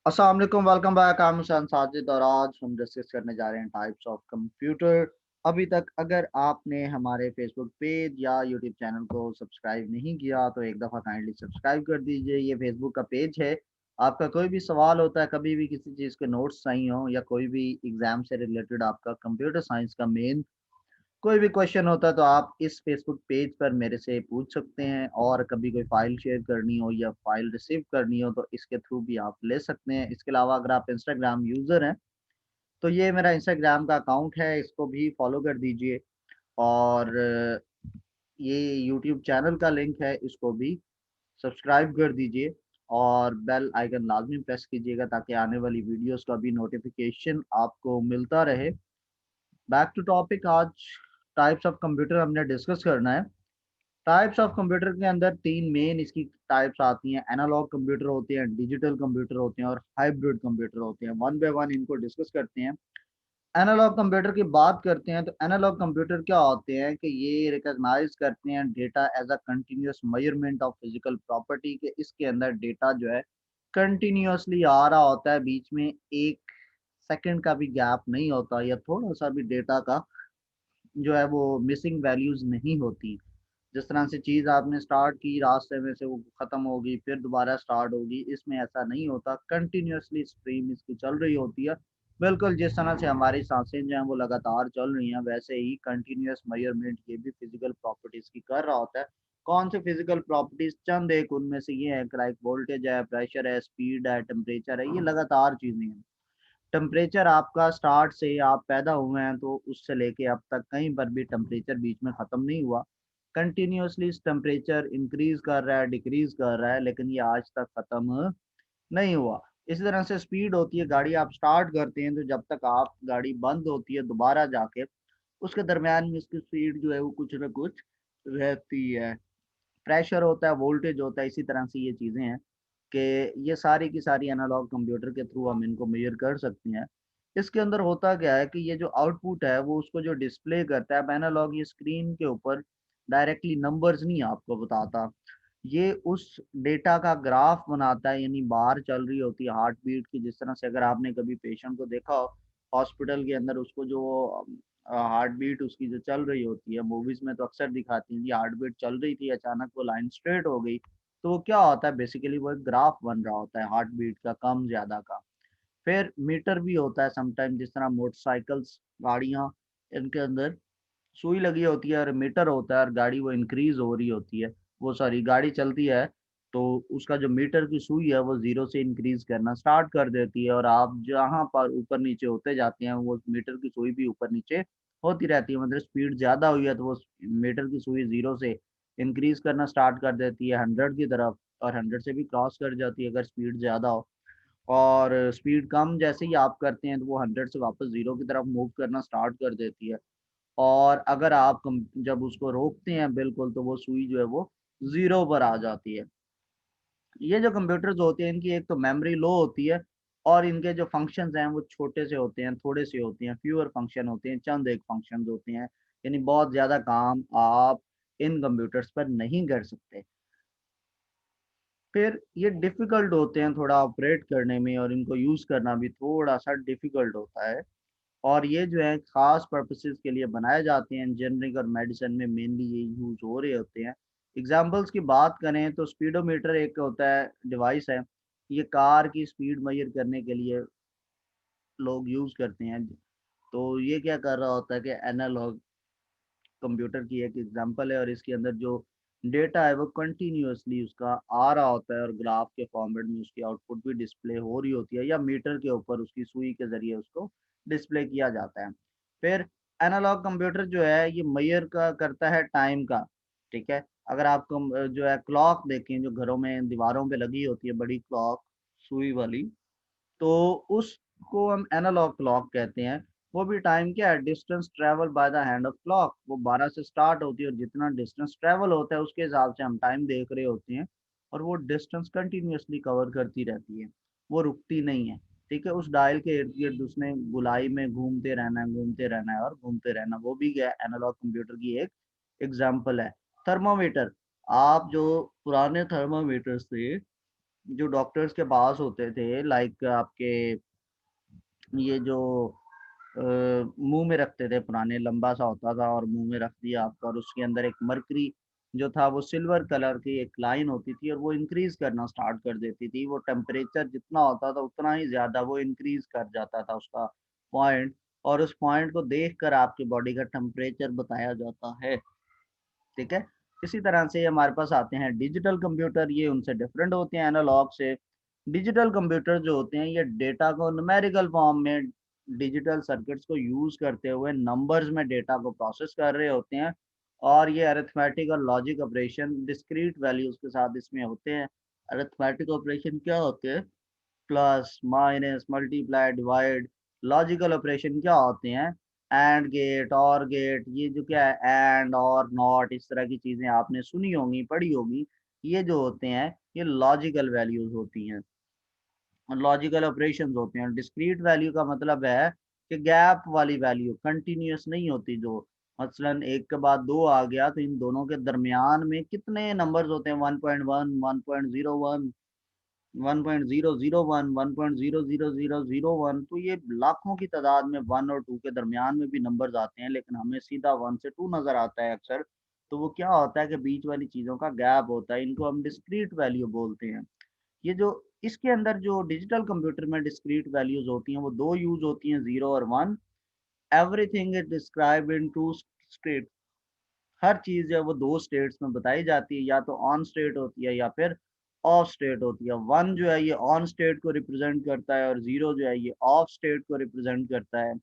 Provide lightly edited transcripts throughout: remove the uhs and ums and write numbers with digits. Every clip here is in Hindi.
अस्सलाम वालेकुम, welcome back. I am Hussain Sajid और आज हम डिस्कस करने जा रहे हैं टाइप्स ऑफ कंप्यूटर। अभी तक अगर आपने हमारे फेसबुक पेज या यूट्यूब चैनल को सब्सक्राइब नहीं किया तो एक दफ़ा काइंडली सब्सक्राइब कर दीजिए। ये फेसबुक का पेज है। आपका कोई भी सवाल होता है, कभी भी किसी चीज़ के नोट्स चाहिए हो या कोई भी एग्ज़ाम से रिलेटेड आपका कंप्यूटर साइंस का मेन कोई भी क्वेश्चन होता है तो आप इस फेसबुक पेज पर मेरे से पूछ सकते हैं। और कभी कोई फाइल शेयर करनी हो या फाइल रिसीव करनी हो तो इसके थ्रू भी आप ले सकते हैं। इसके अलावा अगर आप इंस्टाग्राम यूज़र हैं तो ये मेरा इंस्टाग्राम का अकाउंट है, इसको भी फॉलो कर दीजिए। और ये यूट्यूब चैनल का लिंक है, इसको भी सब्सक्राइब कर दीजिए और बेल आइकन लाजमी प्रेस कीजिएगा ताकि आने वाली वीडियोस का भी नोटिफिकेशन आपको मिलता रहे। बैक टू टॉपिक, आज टाइप्स ऑफ कंप्यूटर हमने डिस्कस करना है। टाइप्स ऑफ कंप्यूटर के अंदर तीन मेन इसकी टाइप्स आती हैं। एनालॉग कंप्यूटर होते हैं, डिजिटल कंप्यूटर होते हैं और हाइब्रिड कंप्यूटर होते हैं। वन बाय वन इनको डिस्कस करते हैं। एनालॉग कंप्यूटर की बात करते हैं तो एनालॉग कंप्यूटर क्या होते हैं कि ये रिकॉग्नाइज करते हैं data as a continuous measurement of physical property के। इसके अंदर डेटा जो है कंटिन्यूअसली आ रहा होता है, बीच में एक सेकंड का भी गैप नहीं होता या थोड़ा सा भी डेटा का जो है वो मिसिंग वैल्यूज नहीं होती। जिस तरह से चीज़ आपने स्टार्ट की, रास्ते में से वो ख़त्म होगी फिर दोबारा स्टार्ट होगी, इसमें ऐसा नहीं होता। कंटिन्यूअसली स्ट्रीम इसकी चल रही होती है। बिल्कुल जिस तरह से हमारी सांसें जो हैं वो लगातार चल रही हैं, वैसे ही कंटिन्यूअस मेजरमेंट ये भी फिजिकल प्रॉपर्टीज़ की कर रहा होता है। कौन से फिजिकल प्रॉपर्टीज़? चंद एक उनमें से ये है, लाइक वोल्टेज है, प्रेशर है, स्पीड है, टेम्परेचर है। ये लगातार चीज़ें हैं। टेम्परेचर आपका स्टार्ट से आप पैदा हुए हैं तो उससे लेके अब तक कहीं पर भी टेम्परेचर बीच में ख़त्म नहीं हुआ। कंटिन्यूअसली टेम्परेचर इंक्रीज कर रहा है, डिक्रीज कर रहा है, लेकिन ये आज तक ख़त्म नहीं हुआ। इसी तरह से स्पीड होती है, गाड़ी आप स्टार्ट करते हैं तो जब तक आप गाड़ी बंद होती है दोबारा जाके उसके दरमियान में इसकी स्पीड जो है वो कुछ ना कुछ रहती है। प्रेशर होता है, वोल्टेज होता है, इसी तरह से ये चीज़ें हैं कि ये सारी की सारी एनालॉग कंप्यूटर के थ्रू हम इनको मेजर कर सकते हैं। इसके अंदर होता क्या है कि ये जो आउटपुट है वो उसको जो डिस्प्ले करता है, अब एनालॉग ये स्क्रीन के ऊपर डायरेक्टली नंबर्स नहीं आपको बताता, ये उस डेटा का ग्राफ बनाता है। यानी बार चल रही होती है हार्ट बीट की। जिस तरह से अगर आपने कभी पेशेंट को देखा हो हॉस्पिटल के अंदर, उसको जो हार्ट बीट उसकी जो चल रही होती है, मूवीज में तो अक्सर दिखाती हैं कि हार्ट बीट चल रही थी, अचानक वो लाइन स्ट्रेट हो गई। तो वो क्या होता है, बेसिकली वो एक ग्राफ बन रहा होता है हार्ट बीट का, कम ज्यादा का। फिर मीटर भी होता है समटाइम, जिस तरह मोटरसाइकिल्स, गाड़ियाँ, इनके अंदर सुई लगी होती है और मीटर होता है और गाड़ी वो इंक्रीज हो रही होती है। वो सॉरी, गाड़ी चलती है तो उसका जो मीटर की सुई है वो जीरो से इंक्रीज करना स्टार्ट कर देती है और आप जहाँ पर ऊपर नीचे होते जाते हैं वो मीटर की सुई भी ऊपर नीचे होती रहती है। मतलब स्पीड ज़्यादा हुई है तो वो मीटर की सुई जीरो से इंक्रीज करना स्टार्ट कर देती है 100 की तरफ, और 100 से भी क्रॉस कर जाती है अगर स्पीड ज़्यादा हो। और स्पीड कम जैसे ही आप करते हैं तो वो 100 से वापस जीरो की तरफ मूव करना स्टार्ट कर देती है। और अगर आप जब उसको रोकते हैं बिल्कुल तो वो सुई जो है वो ज़ीरो पर आ जाती है। ये जो कंप्यूटर्स होते हैं इनकी एक तो मेमोरी लो होती है और इनके जो फंक्शंस हैं वो छोटे से होते हैं, थोड़े से होते हैं, फ्यूअर फंक्शन होते हैं, चंद एक फंक्शंस होते हैं। यानी बहुत ज़्यादा काम आप इन कंप्यूटर्स पर नहीं कर सकते। फिर ये डिफ़िकल्ट होते हैं थोड़ा ऑपरेट करने में और इनको यूज़ करना भी थोड़ा-सा डिफ़िकल्ट होता है। और ये जो है ख़ास पर्पसेस के लिए बनाए जाते हैं, इंजीनियरिंग और मेडिसिन में मेनली ये यूज़ हो रहे होते हैं। एग्ज़ाम्पल्स की बात करें तो स्पीडोमीटर एक होता है, डिवाइस है। ये कार की स्पीड मेज़र करने के लिए लोग यूज़ करते हैं। तो ये क्या कर रहा होता है कि एनालॉग कंप्यूटर की एक एग्जांपल है और इसके अंदर जो डेटा है वो कंटिन्यूअसली उसका आ रहा होता है और ग्राफ के फॉर्मेट में उसकी आउटपुट भी डिस्प्ले हो रही होती है या मीटर के ऊपर उसकी सुई के ज़रिए उसको डिस्प्ले किया जाता है। फिर एनालॉग कंप्यूटर जो है ये मेजर का करता है टाइम का। ठीक है, अगर आप जो है क्लॉक देखें जो घरों में दीवारों पे लगी होती है, बड़ी क्लॉक सुई वाली, तो उसको हम एनालॉग क्लॉक कहते हैं। वो भी टाइम क्या है, distance travel by the hand of clock. वो 12 से स्टार्ट होती है और जितना डिस्टेंस ट्रेवल होता है उसके हिसाब से हम टाइम देख रहे होते हैं। और वो डिस्टेंस कंटिन्यूअसली कवर करती रहती है, वो रुकती नहीं है। ठीक है, उस डायल के इर्द गिर्द उसने गुलाई में घूमते रहना है, घूमते रहना है और घूमते रहना। वो भी क्या है, एनालॉग कंप्यूटर की एक एग्जाम्पल है। थर्मोमीटर, आप जो पुराने थर्मोमीटर थे जो डॉक्टर्स के पास होते थे, लाइक आपके ये जो मुंह में रखते थे, पुराने लंबा सा होता था और मुंह में रख दिया आपका, और उसके अंदर एक मरकरी जो था वो सिल्वर कलर की एक लाइन होती थी और वो इंक्रीज करना स्टार्ट कर देती थी। वो टेम्परेचर जितना होता था उतना ही ज्यादा वो इंक्रीज कर जाता था उसका पॉइंट, और उस पॉइंट को देखकर आपकी बॉडी का टेम्परेचर बताया जाता है। ठीक है। इसी तरह से हमारे पास आते हैं डिजिटल कंप्यूटर। ये उनसे डिफरेंट होते हैं एनालॉग से। डिजिटल कंप्यूटर जो होते हैं ये डेटा को न्यूमेरिकल फॉर्म में डिजिटल सर्किट्स को यूज करते हुए नंबर्स में डेटा को प्रोसेस कर रहे होते हैं, और ये अरिथमेटिक और लॉजिक ऑपरेशन डिस्क्रीट वैल्यूज के साथ इसमें होते हैं। अरिथमेटिक ऑपरेशन क्या होते हैं? Plus, minus, multiply, divide. Logical operation क्या होते हैं? एंड गेट, और गेट, ये जो क्या है, एंड और नॉट, इस तरह की चीजें आपने सुनी होंगी, पढ़ी होगी। ये जो होते हैं ये लॉजिकल वैल्यूज होती हैं, लॉजिकल ऑपरेशंस होते हैं। डिस्क्रीट वैल्यू का मतलब है कि गैप वाली वैल्यू, कंटिन्यूअस नहीं होती। जो मसलन एक के बाद दो आ गया तो इन दोनों के दरमियान में कितने नंबर्स होते हैं? 1.1, 1.01, 1.001, 1.00001। तो ये लाखों की तादाद में वन और टू के दरमियान में भी नंबर्स आते हैं, लेकिन हमें सीधा वन से टू नजर आता है अक्सर। तो वो क्या होता है कि बीच वाली चीजों का गैप होता है, इनको हम डिस्क्रीट वैल्यू बोलते हैं। ये जो इसके अंदर जो डिजिटल कंप्यूटर में डिस्क्रीट वैल्यूज होती हैं वो दो यूज होती हैं, जीरो और one. Everything is describe in two state. हर चीज जो है वो दो स्टेट्स में बताई जाती है, या तो ऑन स्टेट होती है या फिर ऑफ स्टेट होती है। वन जो है ये ऑन स्टेट को रिप्रेजेंट करता है और जीरो जो है ये ऑफ स्टेट को रिप्रेजेंट करता है।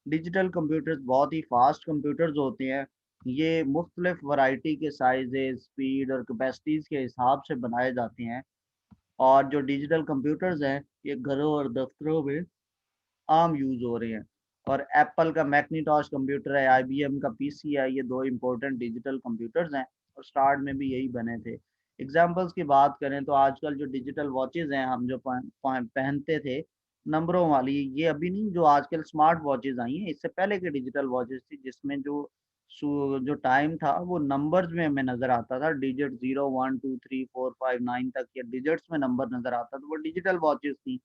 डिजिटल कंप्यूटर्स बहुत ही फास्ट कंप्यूटर्स होते हैं। ये मुख्तलिफ वैरायटी के साइजेस, स्पीड और कैपेसिटीज के हिसाब से बनाए जाते हैं। और जो डिजिटल कंप्यूटर्स हैं ये घरों और दफ्तरों में आम यूज हो रहे हैं। और एप्पल का मैकनिटॉश कंप्यूटर है, आईबीएम का पीसी है, ये दो इंपॉर्टेंट डिजिटल कंप्यूटर्स हैं, और स्टार्ट में भी यही बने थे। एग्जाम्पल्स की बात करें तो आजकल जो डिजिटल वॉचेज हैं हम जो पहनते थे नंबरों वाली, ये अभी नहीं, जो आजकल स्मार्ट वॉचेज आई हैं इससे पहले के डिजिटल वॉचेज थी जिसमें जो टाइम था वो नंबर्स में हमें नजर आता था। डिजिट 0, 1, 2, 3, 4, 5, 9 तक ये डिजिट्स में नंबर नजर आता था, वो डिजिटल वॉचेज थी।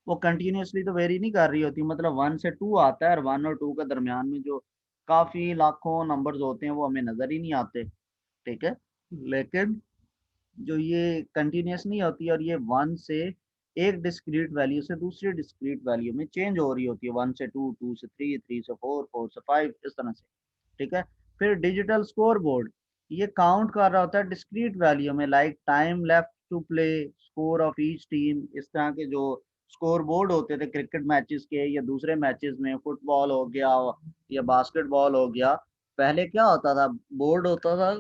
वो कंटिन्यूअसली तो वेरी नहीं कर रही होती, मतलब वन से टू आता है और वन और टू के दरमियान में जो काफी लाखों नंबर्स होते हैं वो हमें नजर ही नहीं आते। ठीक है। लेकिन जो ये कंटिन्यूअस नहीं होती और ये वन से एक डिस्क्रीट वैल्यू से दूसरी डिस्क्रीट वैल्यू में चेंज हो रही होती है, वन से टू, टू से थ्री, थ्री से फोर, फोर से फाइव, इस तरह से। ठीक है। फिर डिजिटल स्कोर बोर्ड, ये काउंट कर रहा होता है डिस्क्रीट वैल्यू में, like time left to play, score of each team. इस तरह के जो स्कोर बोर्ड होते थे क्रिकेट मैचेस के या दूसरे मैचेस में, फुटबॉल हो गया या बास्केटबॉल हो गया, पहले क्या होता था? बोर्ड होता था,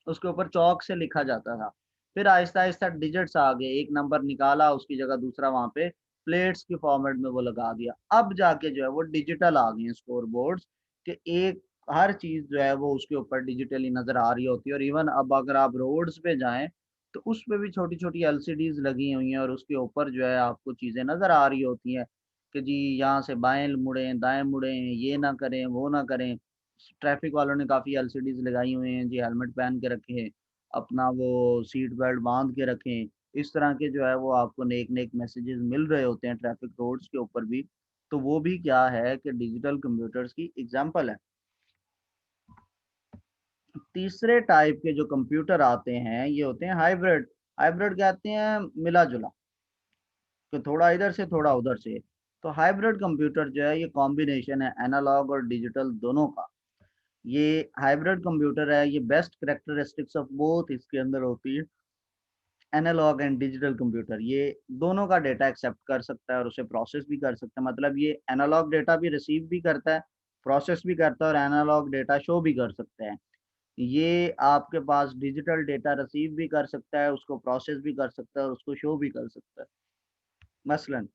उसके ऊपर चौक से लिखा जाता था। फिर आहिस्ता आहिस्ता डिजिट्स आ गए, एक नंबर निकाला उसकी जगह दूसरा वहां पे प्लेट्स के फॉर्मेट में वो लगा दिया। अब जाके जो है वो डिजिटल आ गए हैं स्कोर बोर्ड्स, कि एक हर चीज जो है वो उसके ऊपर डिजिटली नजर आ रही होती है। और इवन अब अगर आप रोड्स पे जाएं तो उस पे भी छोटी छोटी एलसीडीज लगी हुई हैं और उसके ऊपर जो है आपको चीजें नजर आ रही होती हैं कि जी यहाँ से बाएं मुड़ें, दाएं मुड़ें, ये ना करें, वो ना करें। ट्रैफिक वालों ने काफ़ी एलसीडीज लगाई हुई हैं जी, हेलमेट पहन के रखें, अपना वो सीट बेल्ट बांध के रखें। इस तरह के जो है वो आपको नेक नेक मैसेजेस मिल रहे होते हैं ट्रैफिक रोड्स के ऊपर भी। तो वो भी क्या है कि डिजिटल कंप्यूटर्स की एग्जांपल है। तीसरे टाइप के जो कंप्यूटर आते हैं ये होते हैं हाइब्रिड। हाइब्रिड कहते हैं मिला जुला, तो थोड़ा इधर से थोड़ा उधर से। तो हाइब्रिड कंप्यूटर जो है ये कॉम्बिनेशन है एनालॉग और डिजिटल दोनों का। ये हाइब्रिड कंप्यूटर है, ये बेस्ट करेक्टरिस्टिक्स ऑफ बोथ इसके अंदर होती है। एनालॉग एंड डिजिटल कंप्यूटर ये दोनों का डेटा एक्सेप्ट कर सकता है और उसे प्रोसेस भी कर सकता है। मतलब ये एनालॉग डेटा भी रिसीव भी करता है, प्रोसेस भी करता है, और एनालॉग डेटा शो भी कर सकता है। ये आपके पास डिजिटल डेटा रिसीव भी कर सकता है, उसको प्रोसेस भी कर सकता है और उसको शो भी कर सकता है। मसलन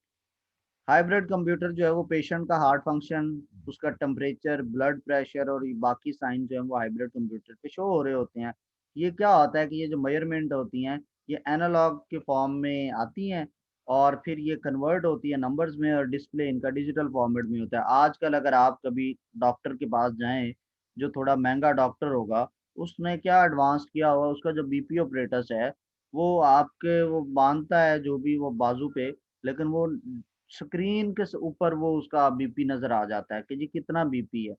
हाइब्रिड कंप्यूटर जो है वो पेशेंट का हार्ट फंक्शन, उसका टेम्परेचर, ब्लड प्रेशर और ये बाकी साइन जो है वो हाइब्रिड कंप्यूटर पे शो हो रहे होते हैं। ये क्या होता है कि ये जो मेजरमेंट होती हैं ये एनालॉग के फॉर्म में आती हैं और फिर ये कन्वर्ट होती है नंबर्स में, और डिस्प्ले इनका डिजिटल फॉर्मेट में होता है। आजकल अगर आप कभी डॉक्टर के पास जाएं, जो थोड़ा महंगा डॉक्टर होगा, उसने क्या एडवांस किया हुआ, उसका जो बीपी ऑपरेटस है वो आपके वो बाँधता है जो भी वो बाजू पे, लेकिन वो स्क्रीन के ऊपर वो उसका बीपी नज़र आ जाता है कि जी कितना बीपी है।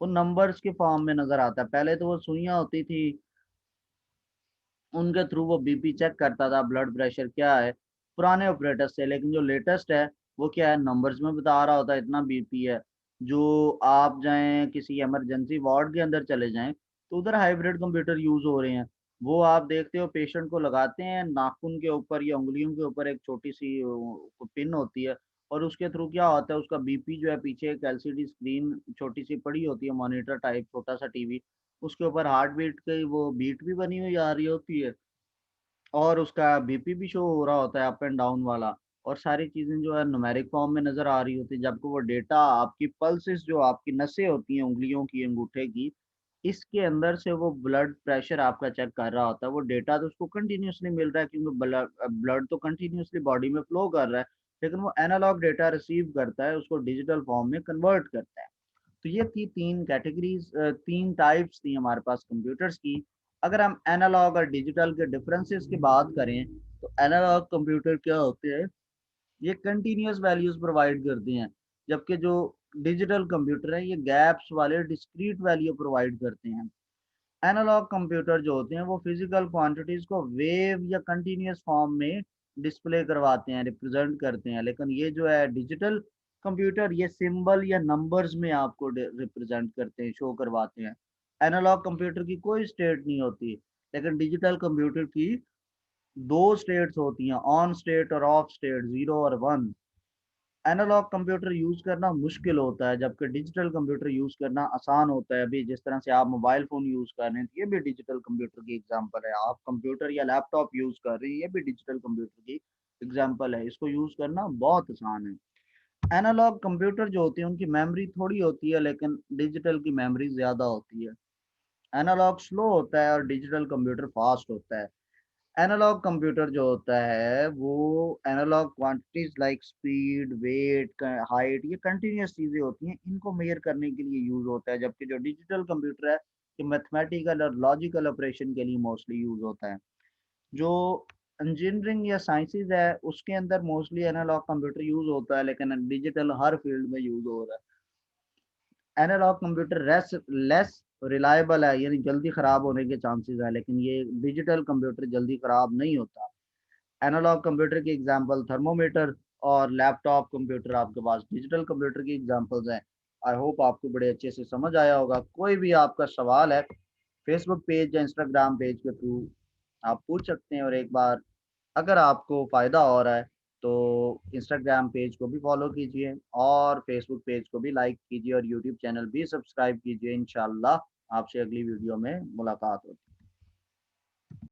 वो नंबर्स के फॉर्म में नज़र आता है। पहले तो वो सुइयाँ होती थी, उनके थ्रू वो बीपी चेक करता था, ब्लड प्रेशर क्या है, पुराने ऑपरेटर्स से। लेकिन जो लेटेस्ट है, वो क्या है, नंबर्स में बता रहा होता है इतना बीपी है। जो आप जाएँ किसी इमरजेंसी वार्ड के अंदर चले जाएँ, तो उधर हाइब्रिड कंप्यूटर यूज़ हो रहे हैं। वो आप देखते हो पेशेंट को लगाते हैं नाखून के ऊपर या उँगलियों के ऊपर एक छोटी-सी पिन होती है, और उसके थ्रू क्या होता है, उसका बीपी जो है पीछे एक एलसीडी स्क्रीन छोटी-सी पड़ी होती है, मॉनिटर टाइप छोटा-सा टीवी, उसके ऊपर हार्ट बीट की वो बीट भी बनी हुई आ रही होती है। और उसका बीपी भी शो हो रहा होता है अप एंड डाउन वाला, और सारी चीज़ें जो है न्यूमेरिक फॉर्म में नज़र आ रही होती है, जबकि वो डेटा आपकी पल्सेस जो आपकी नसें होती हैं उँगलियों की, अंगूठे की, इसके अंदर से वो ब्लड प्रेशर आपका चेक कर रहा होता है। वो डेटा तो उसको कंटीन्यूअसली मिल रहा है क्योंकि ब्लड तो कंटीन्यूअसली बॉडी में फ्लो कर रहा है, लेकिन वो एनालॉग डेटा रिसीव करता है, उसको डिजिटल फॉर्म में कन्वर्ट करता है। तो ये थी 3 कैटेगरीज़, 3 टाइप्स थी हमारे पास कंप्यूटर्स की। अगर हम एनालॉग और डिजिटल के डिफरेंसेस की बात करें, तो एनालॉग कंप्यूटर क्या होते हैं, ये कंटीन्यूअस वैल्यूज़ प्रोवाइड करते हैं, जबकि जो डिजिटल कंप्यूटर है, ये गैप्स वाले डिस्क्रीट वैल्यू प्रोवाइड करते हैं। एनालॉग कंप्यूटर जो होते हैं, वो फिजिकल क्वांटिटीज़ को वेव या कंटीन्यूअस फॉर्म में डिस्प्ले करवाते हैं, रिप्रेजेंट करते हैं। लेकिन ये जो है डिजिटल कंप्यूटर, ये सिंबल या नंबर्स में आपको रिप्रेजेंट करते हैं, शो करवाते हैं। एनालॉग कंप्यूटर की कोई स्टेट नहीं होती, लेकिन डिजिटल कंप्यूटर की 2 स्टेट्स होती हैं, ऑन स्टेट और ऑफ स्टेट, 0 और 1। एनालॉग कंप्यूटर यूज़ करना मुश्किल होता है, जबकि डिजिटल कंप्यूटर यूज़ करना आसान होता है। अभी जिस तरह से आप मोबाइल फ़ोन यूज़ कर रहे हैं, तो ये भी डिजिटल कंप्यूटर की एग्ज़ाम्पल है। आप कंप्यूटर या लैपटॉप यूज़ कर रहे हैं, ये भी डिजिटल कंप्यूटर की एग्ज़ाम्पल है। इसको यूज़ करना बहुत आसान है। एनालॉग कंप्यूटर जो होती है, उनकी मेमोरी थोड़ी होती है, लेकिन डिजिटल की मेमोरी ज़्यादा होती है। एनालॉग स्लो होता है और डिजिटल कंप्यूटर फ़ास्ट होता है। एनालॉग कंप्यूटर जो होता है, वो analogue quantities like speed, weight, height, ये कंटिन्यूअस चीजें होती हैं, इनको मेजर करने के लिए यूज होता है। जबकि जो डिजिटल कंप्यूटर है, ये मैथमेटिकल और लॉजिकल ऑपरेशन के लिए मोस्टली यूज होता है। जो इंजीनियरिंग या साइंसेज है, उसके अंदर मोस्टली एनालॉग कंप्यूटर यूज होता है, लेकिन डिजिटल हर फील्ड में यूज हो रहा है। एनालॉग कंप्यूटर लेस रिलायबल है, यानी जल्दी खराब होने के चांसेस है, लेकिन ये डिजिटल कंप्यूटर जल्दी खराब नहीं होता। एनालॉग कंप्यूटर की एग्जांपल थर्मोमीटर और लैपटॉप कंप्यूटर आपके पास डिजिटल कंप्यूटर की एग्जांपल्स हैं। आई होप आपको बड़े अच्छे से समझ आया होगा। कोई भी आपका सवाल है, फेसबुक पेज या इंस्टाग्राम पेज के थ्रू आप पूछ सकते हैं। और एक बार अगर आपको फ़ायदा हो रहा है, तो इंस्टाग्राम पेज को भी फॉलो कीजिए और फेसबुक पेज को भी लाइक कीजिए और यूट्यूब चैनल भी सब्सक्राइब कीजिए। इंशाल्लाह आपसे अगली वीडियो में मुलाकात होगी।